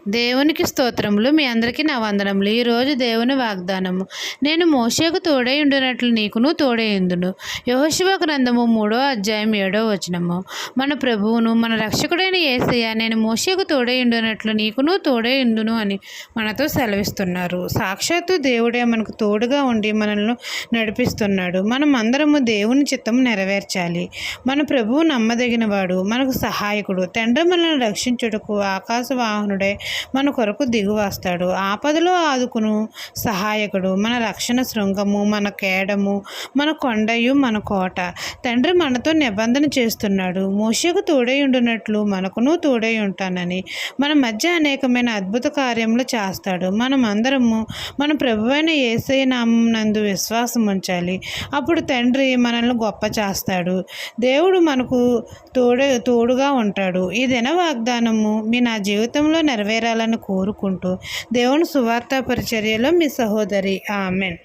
దేవునికి స్తోత్రములు. మీ అందరికీ నా వందనములు. ఈరోజు దేవుని వాగ్దానము. నేను మోషేకు తోడై ఉండినట్లు నీకును తోడై ఉందును. యెహోషువ గ్రంథము 3వ అధ్యాయం 7వ వచనము. మన ప్రభువును మన రక్షకుడైన యేసయ్య నేను మోషేకు తోడై ఉండినట్లు నీకును తోడై ఉందును అని మనతో సెలవిస్తున్నారు. సాక్షాత్తు దేవుడే మనకు తోడుగా ఉండి మనల్ని నడిపిస్తున్నాడు. మనం అందరము దేవుని చిత్తం నెరవేర్చాలి. మన ప్రభువు నమ్మదగినవాడు, మనకు సహాయకుడు. తండ్రి మనల్ని రక్షించుటకు ఆకాశవాహనుడే మన కొరకు దిగువస్తాడు. ఆపదలో ఆదుకును సహాయకుడు, మన రక్షణ శృంగము, మన కేడము, మన కొండయు, మన కోట. తండ్రి మనతో నిబంధన చేస్తున్నాడు. మోషేకు తోడై ఉండినట్లు మనకును తోడై ఉంటానని మన మధ్య అనేకమైన అద్భుత కార్యములు చేస్తాడు. మనం అందరము మన ప్రభువైన యేసయ్య నామం నందు విశ్వాసం ఉంచాలి. అప్పుడు తండ్రి మనల్ని గొప్ప చేస్తాడు. దేవుడు మనకు తోడుగా ఉంటాడు. ఈ దిన వాగ్దానము నా జీవితంలో నెరవేరాలని కోరుకుంటూ దేవుని సువార్త పరిచర్యలో మీ సహోదరి. ఆమెన్.